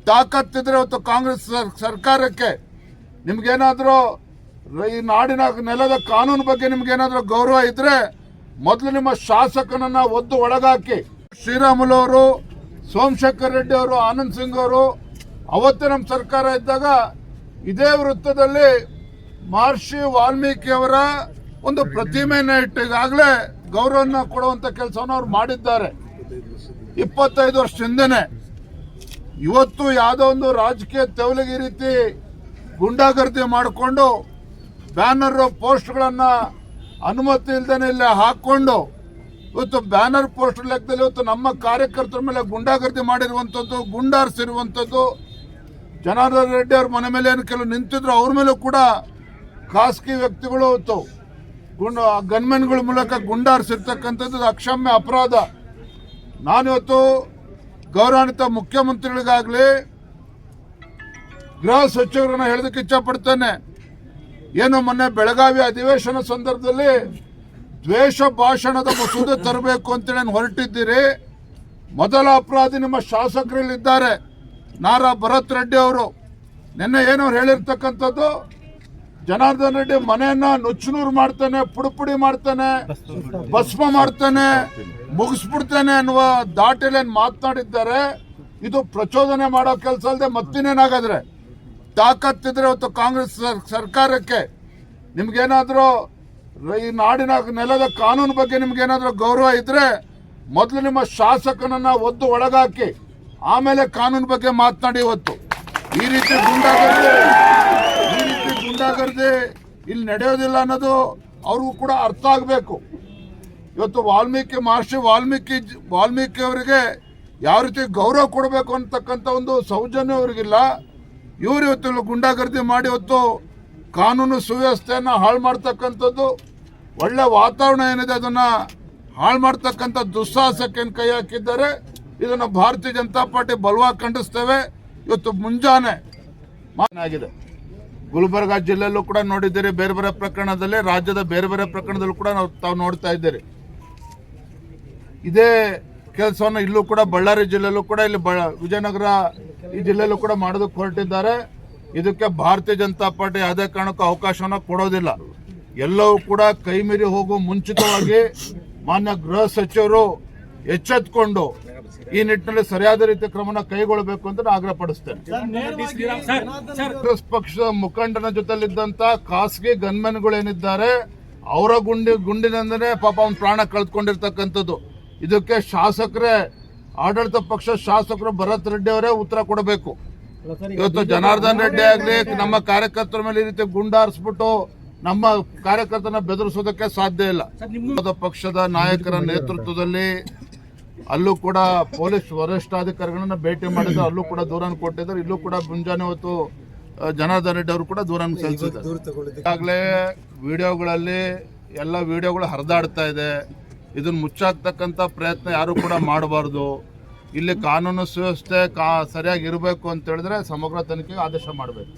ತಾಕತ್ತಿದ್ರೆ ಇವತ್ತು ಕಾಂಗ್ರೆಸ್ ಸರ್ಕಾರಕ್ಕೆ ನಿಮ್ಗೇನಾದರೂ ಈ ನಾಡಿನ ನೆಲದ ಕಾನೂನು ಬಗ್ಗೆ ನಿಮ್ಗೇನಾದರೂ ಗೌರವ ಇದ್ರೆ ಮೊದಲು ನಿಮ್ಮ ಶಾಸಕನನ್ನ ಒದ್ದು ಒಳಗಾಕಿ. ಶ್ರೀರಾಮುಲು ಅವರು, ಸೋಮಶೇಖರ್ ರೆಡ್ಡಿ ಅವರು, ಆನಂದ್ ಸಿಂಗ್ ಅವರು ಅವತ್ತೇ ನಮ್ಮ ಸರ್ಕಾರ ಇದ್ದಾಗ ಇದೇ ವೃತ್ತದಲ್ಲಿ ಮಹರ್ಷಿ ವಾಲ್ಮೀಕಿ ಅವರ ಒಂದು ಪ್ರತಿಮೆಯನ್ನು ಇಟ್ಟು ಈಗಾಗಲೇ ಗೌರವನ ಕೊಡುವಂತ ಕೆಲಸವನ್ನು ಅವ್ರು ಮಾಡಿದ್ದಾರೆ 25 ವರ್ಷ ಹಿಂದೆನೆ. ಇವತ್ತು ಯಾವುದೋ ಒಂದು ರಾಜಕೀಯ ತೆವಲಿಗೆ ರೀತಿ ಗುಂಡಾಗರ್ದಿ ಮಾಡಿಕೊಂಡು ಬ್ಯಾನರ್ ಪೋಸ್ಟ್ಗಳನ್ನ ಅನುಮತಿ ಇಲ್ದೇನೆ ಇಲ್ಲಿ ಹಾಕೊಂಡು ಇವತ್ತು ಬ್ಯಾನರ್ ಪೋಸ್ಟ್ ಲೆಕ್ಕದಲ್ಲಿ ಇವತ್ತು ನಮ್ಮ ಕಾರ್ಯಕರ್ತರ ಮೇಲೆ ಗುಂಡಾಗರ್ದಿ ಮಾಡಿರುವಂಥದ್ದು, ಗುಂಡಾರಿಸಿರುವಂಥದ್ದು. ಜನಾರ್ದನ್ ರೆಡ್ಡಿ ಅವ್ರ ಮನೆ ಮೇಲೆ ಏನು ಕೆಲವು ನಿಂತಿದ್ರು, ಅವ್ರ ಮೇಲೂ ಕೂಡ ಖಾಸಗಿ ವ್ಯಕ್ತಿಗಳು ಇವತ್ತು ಗನ್ಮೆನ್ಗಳ ಮೂಲಕ ಗುಂಡಾರಿಸಿರ್ತಕ್ಕಂಥದ್ದು ಅಕ್ಷಮ್ಯ ಅಪರಾಧ. ನಾನಿವತ್ತು ಗೌರವಾನ್ವಿತ ಮುಖ್ಯಮಂತ್ರಿಗಳಿಗಾಗಲಿ ಗೃಹ ಸಚಿವರನ್ನ ಹೇಳೋದಕ್ಕೆ ಇಚ್ಛಪಡ್ತೇನೆ. ಏನು ಮೊನ್ನೆ ಬೆಳಗಾವಿ ಅಧಿವೇಶನ ಸಂದರ್ಭದಲ್ಲಿ ದ್ವೇಷ ಭಾಷಣದ ಮಸೂದೆ ತರಬೇಕು ಅಂತೇಳಿ ಹೊರಟಿದ್ದೀರಿ. ಮೊದಲ ಅಪರಾಧಿ ನಿಮ್ಮ ಶಾಸಕರಲ್ಲಿದ್ದಾರೆ, ನಾರಾ ಭರತ್ ರೆಡ್ಡಿ ಅವರು. ನಿನ್ನೆ ಏನವ್ರು ಹೇಳಿರ್ತಕ್ಕಂಥದ್ದು, ಜನಾರ್ದನ್ ರೆಡ್ಡಿ ಮನೆಯನ್ನ ನುಚ್ಚುನೂರು ಮಾಡ್ತಾನೆ, ಪುಡಿ ಮಾಡ್ತಾನೆ, ಭಸ್ಮ ಮಾಡ್ತಾನೆ, ಮುಗಿಸ್ಬಿಡ್ತಾನೆ ಅನ್ನುವ ದಾಟಿಯಲ್ಲಿ ಮಾತನಾಡಿದ್ದಾರೆ. ಇದು ಪ್ರಚೋದನೆ ಮಾಡೋ ಕೆಲಸ ಅಲ್ಲದೆ ಮತ್ತಿನ್ನೇನಾಗಾದ್ರೆ. ತಾಕತ್ತಿದ್ರೆ ಇವತ್ತು ಕಾಂಗ್ರೆಸ್ ಸರ್ಕಾರಕ್ಕೆ ನಿಮ್ಗೇನಾದರೂ ಈ ನಾಡಿನ ನೆಲದ ಕಾನೂನು ಬಗ್ಗೆ ನಿಮ್ಗೇನಾದರೂ ಗೌರವ ಇದ್ರೆ ಮೊದಲು ನಿಮ್ಮ ಶಾಸಕನನ್ನ ಒದ್ದು ಒಳಗಾಕಿ, ಆಮೇಲೆ ಕಾನೂನು ಬಗ್ಗೆ ಮಾತನಾಡಿ. ಇವತ್ತು ಈ ರೀತಿ ಗುಂಡಾಗರ್ದಿ ಇಲ್ಲಿ ನಡೆಯೋದಿಲ್ಲ ಅನ್ನೋದು ಅವ್ರಿಗೂ ಕೂಡ ಅರ್ಥ ಆಗಬೇಕು. ಇವತ್ತು ಮಹರ್ಷಿ ವಾಲ್ಮೀಕಿ ಅವರಿಗೆ ಯಾವ ರೀತಿ ಗೌರವ ಕೊಡಬೇಕು ಅಂತಕ್ಕಂಥ ಒಂದು ಸೌಜನ್ಯ ಅವರಿಗಿಲ್ಲ. ಇವರು ಇವತ್ತು ಗುಂಡಾಗರ್ದಿ ಮಾಡಿ ಇವತ್ತು ಕಾನೂನು ಸುವ್ಯವಸ್ಥೆಯನ್ನು ಹಾಳು ಮಾಡ್ತಕ್ಕಂಥದ್ದು, ಒಳ್ಳೆ ವಾತಾವರಣ ಏನಿದೆ ಅದನ್ನ ಹಾಳು ಮಾಡ್ತಕ್ಕಂಥ ದುಸ್ಸಾಹಸಕ್ಕೆ ಕೈ ಹಾಕಿದ್ದಾರೆ. ಇದನ್ನು ಭಾರತೀಯ ಜನತಾ ಪಾರ್ಟಿ ಬಲವಾಗಿ ಖಂಡಿಸ್ತೇವೆ. ಇವತ್ತು ಮುಂಜಾನೆ ಆಗಿದೆ ಗುಲ್ಬರ್ಗಾ ಜಿಲ್ಲೆಯಲ್ಲೂ ಕೂಡ ನೋಡಿದ್ದೀರಿ, ಬೇರೆ ಬೇರೆ ಪ್ರಕರಣದಲ್ಲಿ, ರಾಜ್ಯದ ಬೇರೆ ಬೇರೆ ಪ್ರಕರಣದಲ್ಲೂ ಕೂಡ ತಾವು ನೋಡ್ತಾ ಇದ್ದೀರಿ. ಇದೇ ಕೆಲಸವನ್ನು ಇಲ್ಲೂ ಕೂಡ ಬಳ್ಳಾರಿ ಜಿಲ್ಲೆಯಲ್ಲೂ ಕೂಡ, ಇಲ್ಲಿ ವಿಜಯನಗರ ಈ ಜಿಲ್ಲೆಯಲ್ಲೂ ಕೂಡ ಮಾಡೋದಕ್ಕೆ ಹೊರಟಿದ್ದಾರೆ. ಇದಕ್ಕೆ ಭಾರತೀಯ ಜನತಾ ಪಾರ್ಟಿ ಯಾವುದೇ ಕಾರಣಕ್ಕೂ ಅವಕಾಶವನ್ನು ಕೊಡೋದಿಲ್ಲ. ಎಲ್ಲವೂ ಕೂಡ ಕೈ ಮೀರಿ ಹೋಗುವ ಮುಂಚಿತವಾಗಿ ಮಾನ್ಯ ಗೃಹ ಸಚಿವರು ಎಚ್ಚೆತ್ತುಕೊಂಡು ಈ ನಿಟ್ಟಿನಲ್ಲಿ ಸರಿಯಾದ ರೀತಿಯ ಕ್ರಮನ ಕೈಗೊಳ್ಳಬೇಕು ಅಂತ ಆಗ್ರಹ ಪಡಿಸ್ತೇನೆ. ಕಾಂಗ್ರೆಸ್ ಪಕ್ಷದ ಮುಖಂಡನ ಜೊತೆಲಿದ್ದಂತ ಖಾಸಗಿ ಗನ್ಮೆನ್ಗಳೇನಿದ್ದಾರೆ ಅವರ ಗುಂಡಿನಿಂದನೇ ಪಾಪ ಅವ್ನ ಪ್ರಾಣ ಕಳೆದುಕೊಂಡಿರ್ತಕ್ಕಂಥದ್ದು. ಇದಕ್ಕೆ ಶಾಸಕರೇ, ಆಡಳಿತ ಪಕ್ಷ ಶಾಸಕರು ಭರತ್ ರೆಡ್ಡಿ ಅವರೇ ಉತ್ತರ ಕೊಡಬೇಕು. ಇವತ್ತು ಜನಾರ್ದನ್ ರೆಡ್ಡಿ ಆಗ್ಲಿ ನಮ್ಮ ಕಾರ್ಯಕರ್ತರ ಮೇಲೆ ಈ ರೀತಿ ಗುಂಡಾರಿಸ್ಬಿಟ್ಟು ನಮ್ಮ ಕಾರ್ಯಕರ್ತನ ಬೆದರಿಸೋದಕ್ಕೆ ಸಾಧ್ಯ ಇಲ್ಲ. ಪಕ್ಷದ ನಾಯಕರ ನೇತೃತ್ವದಲ್ಲಿ ಅಲ್ಲೂ ಕೂಡ ಪೊಲೀಸ್ ವರಿಷ್ಠಾಧಿಕಾರಿಗಳನ್ನ ಭೇಟಿ ಮಾಡಿದ್ರು, ಅಲ್ಲೂ ಕೂಡ ದೂರನ್ನು ಕೊಟ್ಟಿದ್ದಾರೆ. ಇಲ್ಲೂ ಕೂಡ ಮುಂಜಾನೆ ಹೊತ್ತು ಜನಾರ್ದನ್ ರೆಡ್ಡಿ ಅವರು ಕೂಡ ದೂರನ್ನು ಸಲ್ಲಿಸಿದ್ದಾರೆ. ಈಗಾಗಲೇ ವಿಡಿಯೋಗಳಲ್ಲಿ ಎಲ್ಲ ವಿಡಿಯೋಗಳು ಹರಿದಾಡ್ತಾ ಇದೆ. ಇದನ್ನು ಮುಚ್ಚಾಕ್ತಕ್ಕಂಥ ಪ್ರಯತ್ನ ಯಾರು ಕೂಡ ಮಾಡಬಾರ್ದು. ಇಲ್ಲಿ ಕಾನೂನು ಸುವ್ಯವಸ್ಥೆ ಸರಿಯಾಗಿ ಇರಬೇಕು ಅಂತ ಹೇಳಿದ್ರೆ ಸಮಗ್ರ ತನಿಖೆಗೆ ಆದೇಶ ಮಾಡಬೇಕು.